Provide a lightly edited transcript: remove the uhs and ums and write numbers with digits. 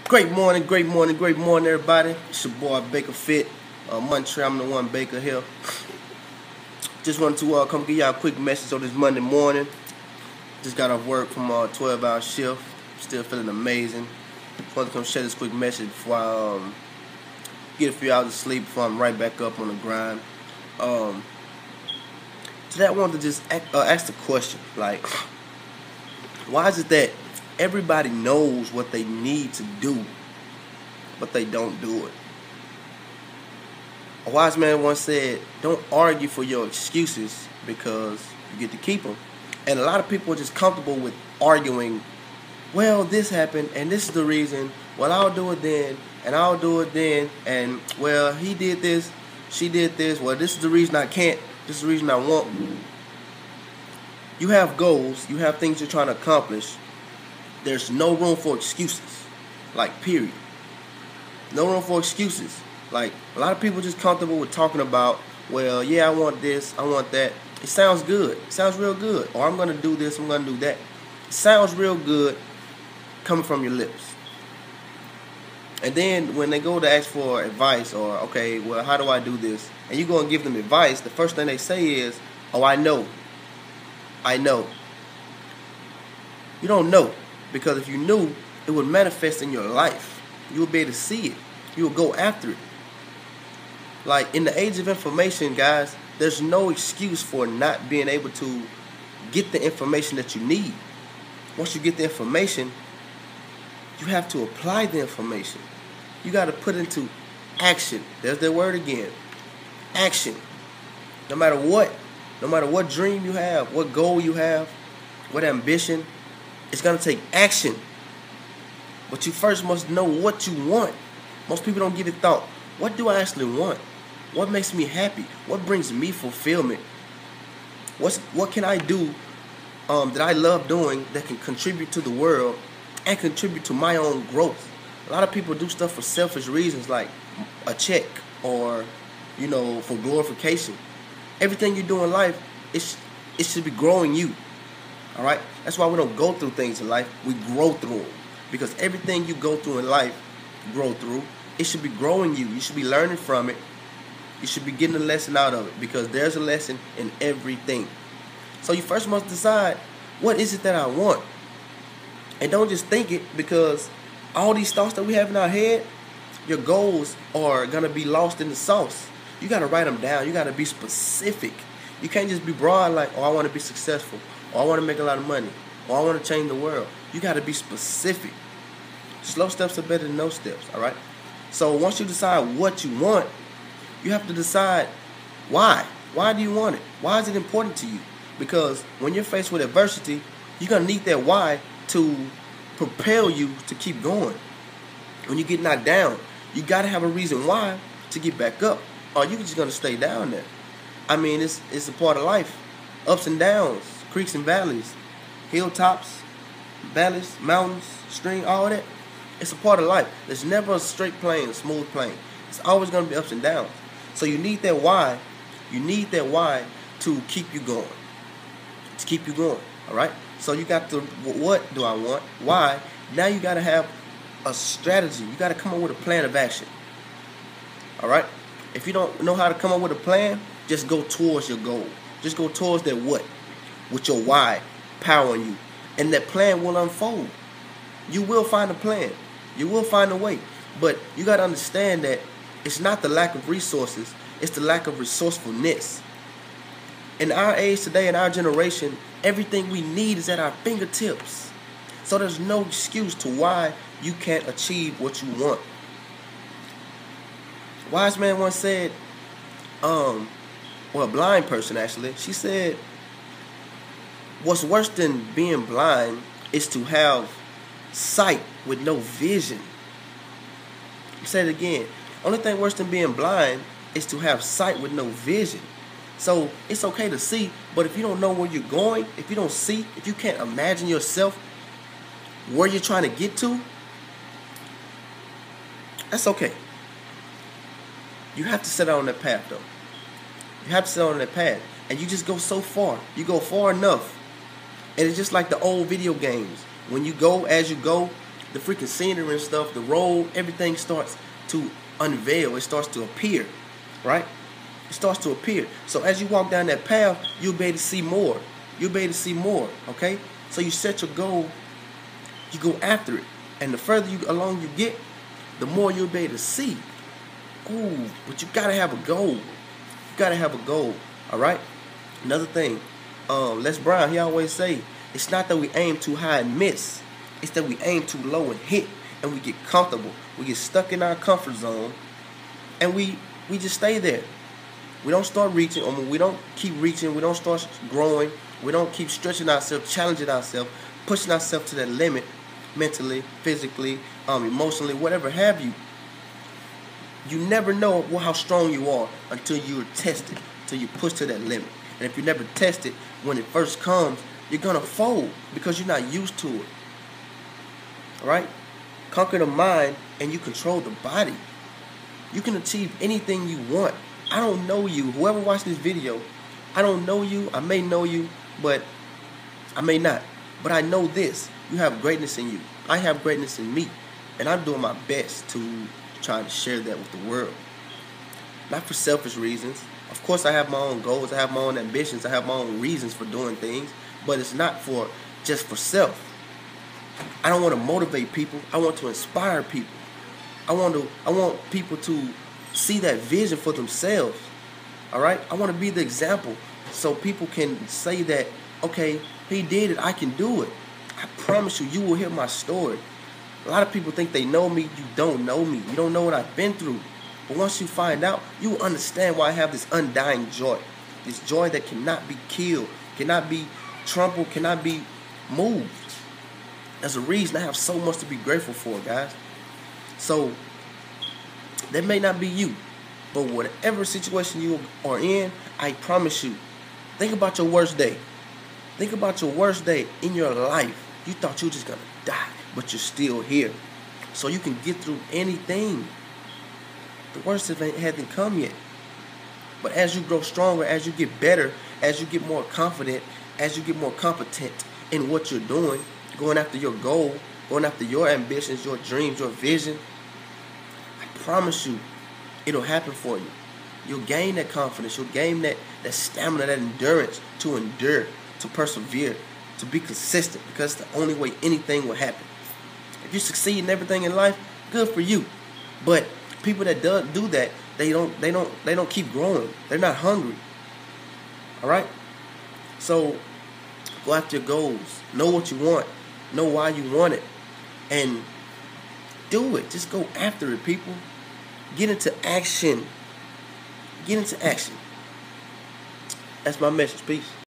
Great morning, great morning, great morning, everybody. It's your boy Baker Fit, Montreal. I'm the one Baker here. Just wanted to come give y'all a quick message on this Monday morning. Just got off work from a 12-hour shift. Still feeling amazing. Just wanted to come share this quick message before I get a few hours of sleep before I'm right back up on the grind. Today I wanted to just ask the question, like, why is it that everybody knows what they need to do, but they don't do it? A wise man once said, don't argue for your excuses because you get to keep them. And a lot of people are just comfortable with arguing, well, this happened, and this is the reason, well, I'll do it then, and I'll do it then, and, well, he did this, she did this, well, this is the reason I can't, this is the reason I won't. You have goals, you have things you're trying to accomplish. There's no room for excuses, like, period. No room for excuses. Like, a lot of people just comfortable with talking about, well, yeah, I want this, I want that. It sounds good. It sounds real good. Or I'm going to do this, I'm going to do that. It sounds real good coming from your lips. And then when they go to ask for advice or, okay, well, how do I do this? And you go and give them advice, the first thing they say is, oh, I know. I know. You don't know. Because if you knew, it would manifest in your life. You would be able to see it. You would go after it. Like, in the age of information, guys, there's no excuse for not being able to get the information that you need. Once you get the information, you have to apply the information. You got to put into action. There's that word again. Action. No matter what dream you have, what goal you have, what ambition, it's going to take action. But you first must know what you want. Most people don't give it thought. What do I actually want? What makes me happy? What brings me fulfillment? What can I do that I love doing that can contribute to the world and contribute to my own growth? A lot of people do stuff for selfish reasons, like a check or, for glorification. Everything you do in life, it should be growing you. All right? That's why we don't go through things in life. We grow through them. Because everything you go through in life, grow through, it should be growing you. You should be learning from it. You should be getting a lesson out of it. Because there's a lesson in everything. So you first must decide, what is it that I want? And don't just think it, because all these thoughts that we have in our head, your goals are going to be lost in the sauce. You got to write them down. You got to be specific. You can't just be broad like, oh, I want to be successful. Or I want to make a lot of money. Or I want to change the world. You got to be specific. Slow steps are better than no steps, all right? So once you decide what you want, you have to decide why. Why do you want it? Why is it important to you? Because when you're faced with adversity, you're going to need that why to propel you to keep going. When you get knocked down, you got to have a reason why to get back up. Or you're just going to stay down there. I mean, it's a part of life. Ups and downs, creeks and valleys, hilltops, valleys, mountains, stream, all that. It's a part of life. There's never a straight plane, a smooth plane. It's always going to be ups and downs. So you need that why. You need that why to keep you going. To keep you going. All right? So you got to, what do I want? Why? Now you got to have a strategy. You got to come up with a plan of action. All right? If you don't know how to come up with a plan, just go towards your goal. Just go towards that what? With your why powering you. And that plan will unfold. You will find a plan. You will find a way. But you got to understand that it's not the lack of resources. It's the lack of resourcefulness. In our age today, in our generation, everything we need is at our fingertips. So there's no excuse to why you can't achieve what you want. A wise man once said, a blind person actually, she said, what's worse than being blind is to have sight with no vision. I'll say it again. Only thing worse than being blind is to have sight with no vision. So it's okay to see, but if you don't know where you're going, if you don't see, if you can't imagine yourself where you're trying to get to, that's okay. You have to set out on that path, though. You have to set out on that path. And you just go so far. You go far enough. And it's just like the old video games. When you go, as you go, the freaking scenery and stuff, the road, everything starts to unveil. It starts to appear, right? It starts to appear. So as you walk down that path, you'll be able to see more. You'll be able to see more, okay? So you set your goal, you go after it. And the further along you get, the more you'll be able to see. Ooh, but you gotta have a goal. You gotta have a goal, all right? Another thing, Les Brown, he always say, it's not that we aim too high and miss. It's that we aim too low and hit, and we get comfortable. We get stuck in our comfort zone, and we just stay there. We don't start reaching, or we don't keep reaching. We don't start growing. We don't keep stretching ourselves, challenging ourselves, pushing ourselves to that limit, mentally, physically, emotionally, whatever have you. You never know how strong you are until you're tested, until you push to that limit. And if you never test it, when it first comes, you're going to fold because you're not used to it. All right? Conquer the mind and you control the body. You can achieve anything you want. I don't know you. Whoever watched this video, I don't know you. I may know you, but I may not. But I know this. You have greatness in you. I have greatness in me. And I'm doing my best to try to share that with the world. Not for selfish reasons. Of course, I have my own goals. I have my own ambitions. I have my own reasons for doing things. But it's not for just for self. I don't want to motivate people. I want to inspire people. I want people to see that vision for themselves. All right? I want to be the example so people can say that, okay, he did it. I can do it. I promise you, you will hear my story. A lot of people think they know me. You don't know me. You don't know what I've been through. But once you find out, you will understand why I have this undying joy. This joy that cannot be killed, cannot be trampled, cannot be moved. There's a reason I have so much to be grateful for, guys. So, that may not be you. But whatever situation you are in, I promise you, think about your worst day. Think about your worst day in your life. You thought you were just going to die, but you're still here. So you can get through anything. The worst hasn't come yet. But as you grow stronger, as you get better, as you get more confident, as you get more competent in what you're doing, going after your goal, going after your ambitions, your dreams, your vision, I promise you, it'll happen for you. You'll gain that confidence. You'll gain that stamina, that endurance to endure, to persevere, to be consistent, because it's the only way anything will happen. If you succeed in everything in life, good for you. But people that do that, they don't keep growing. They're not hungry. All right? So go after your goals. Know what you want. Know why you want it. And do it. Just go after it, people. Get into action. Get into action. That's my message. Peace.